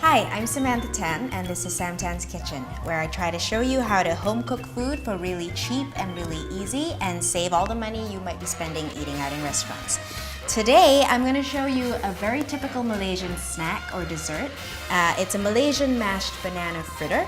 Hi, I'm Samantha Tan, and this is Sam Tan's Kitchen, where I try to show you how to home cook food for really cheap and really easy and save all the money you might be spending eating out in restaurants. Today, I'm going to show you a very typical Malaysian snack or dessert. It's a Malaysian mashed banana fritter.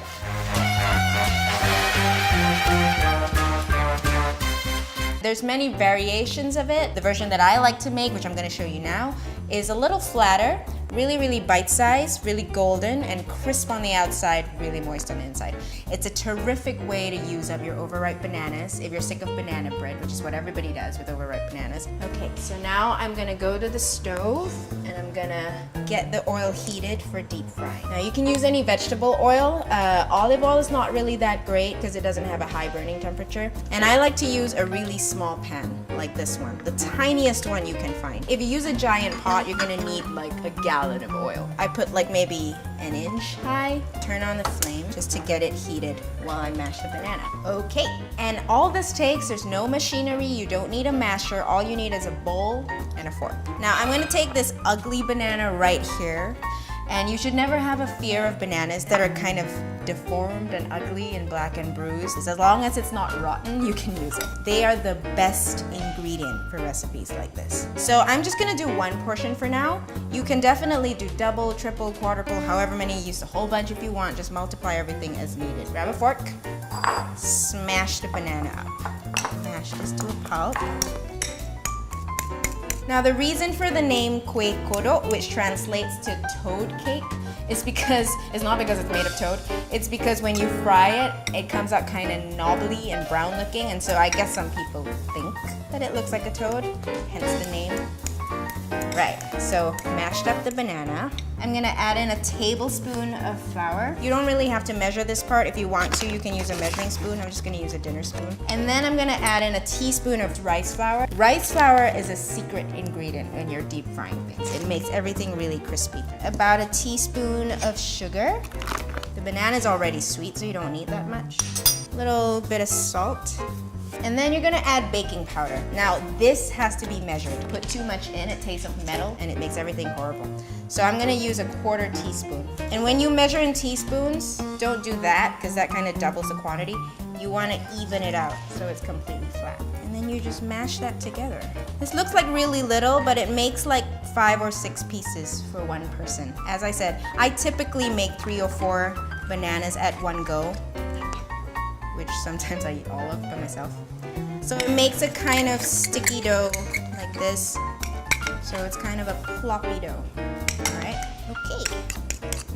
There's many variations of it. The version that I like to make, which I'm going to show you now, is a little flatter, really bite-sized, really golden, and crisp on the outside, really moist on the inside. It's a terrific way to use up your overripe bananas if you're sick of banana bread, which is what everybody does with overripe bananas. Okay, so now I'm gonna go to the stove and I'm gonna get the oil heated for deep frying. Now you can use any vegetable oil. Olive oil is not really that great because it doesn't have a high burning temperature. And I like to use a really small pan like this one, the tiniest one you can find. If you use a giant pot, you're gonna need like a gallon of oil. I put like maybe an inch high. Turn on the flame just to get it heated while I mash the banana. Okay, and all this takes, there's no machinery, you don't need a masher, all you need is a bowl and a fork. Now I'm gonna take this ugly banana right here, and you should never have a fear of bananas that are kind of deformed and ugly and black and bruised. As long as it's not rotten, you can use it. They are the best ingredient for recipes like this. So I'm just gonna do one portion for now. You can definitely do double, triple, quadruple, however many, use a whole bunch if you want. Just multiply everything as needed. Grab a fork, smash the banana up. Mash this to a pulp. Now the reason for the name Kuih Kodok, which translates to toad cake, is because, it's not because it's made of toad, it's because when you fry it, it comes out kind of knobbly and brown looking, and so I guess some people think that it looks like a toad, hence the name. Right, so mashed up the banana. I'm gonna add in a tablespoon of flour. You don't really have to measure this part. If you want to, you can use a measuring spoon. I'm just gonna use a dinner spoon. And then I'm gonna add in a teaspoon of rice flour. Rice flour is a secret ingredient when you're deep frying things. It makes everything really crispy. About a teaspoon of sugar. The banana is already sweet, so you don't need that much. A little bit of salt. And then you're gonna add baking powder. Now this has to be measured. Put too much in, it tastes of metal and it makes everything horrible. So I'm gonna use a 1/4 teaspoon. And when you measure in teaspoons, don't do that because that kind of doubles the quantity. You wanna even it out so it's completely flat. And then you just mash that together. This looks like really little, but it makes like 5 or 6 pieces for one person. As I said, I typically make 3 or 4 bananas at one go, which sometimes I eat all of by myself. So it makes a kind of sticky dough like this. So it's kind of a ploppy dough. Alright, okay.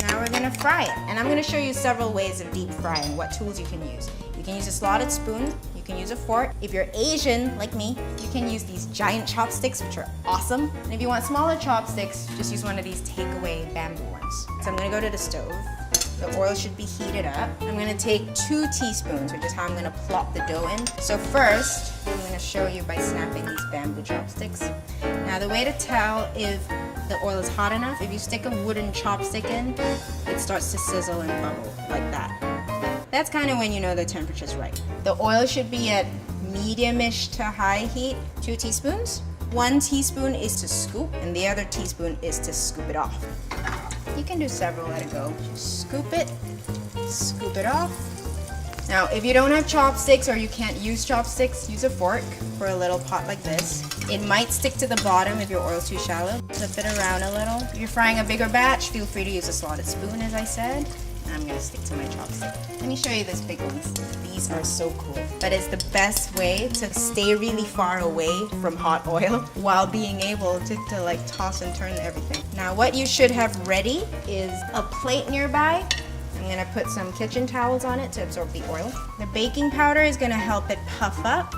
Now we're gonna fry it. And I'm gonna show you several ways of deep frying, what tools you can use. You can use a slotted spoon, you can use a fork. If you're Asian, like me, you can use these giant chopsticks, which are awesome. And if you want smaller chopsticks, just use one of these takeaway bamboo ones. So I'm gonna go to the stove. The oil should be heated up. I'm gonna take 2 teaspoons, which is how I'm gonna plop the dough in. So first, I'm gonna show you by snapping these bamboo chopsticks. Now the way to tell if the oil is hot enough, if you stick a wooden chopstick in, it starts to sizzle and bubble like that. That's kind of when you know the temperature's right. The oil should be at medium-ish to high heat. 2 teaspoons. 1 teaspoon is to scoop, and the other teaspoon is to scoop it off. You can do several at a go. Just scoop it off. Now, if you don't have chopsticks or you can't use chopsticks, use a fork for a little pot like this. It might stick to the bottom if your oil's too shallow. Flip it around a little. If you're frying a bigger batch, feel free to use a slotted spoon, as I said. And I'm gonna stick to my chopstick. Let me show you these big ones. These are so cool. But it's the best way to stay really far away from hot oil while being able to like toss and turn everything. Now what you should have ready is a plate nearby. I'm gonna put some kitchen towels on it to absorb the oil. The baking powder is gonna help it puff up.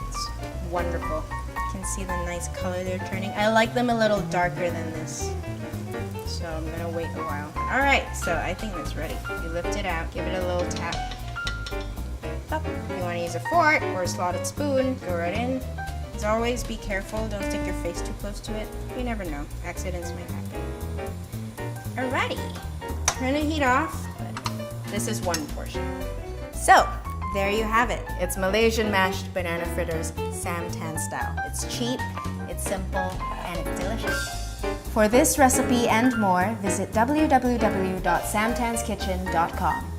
It's wonderful. You can see the nice color they're turning. I like them a little darker than this. So I'm gonna wait a while. All right, so I think that's ready. You lift it out, give it a little tap. Up. If you wanna use a fork or a slotted spoon, go right in. As always, be careful, don't stick your face too close to it. You never know, accidents might happen. Alrighty, turn the heat off. This is one portion. So, there you have it. It's Malaysian mashed banana fritters, Sam Tan style. It's cheap, it's simple, and it's delicious. For this recipe and more, visit www.samtanskitchen.com.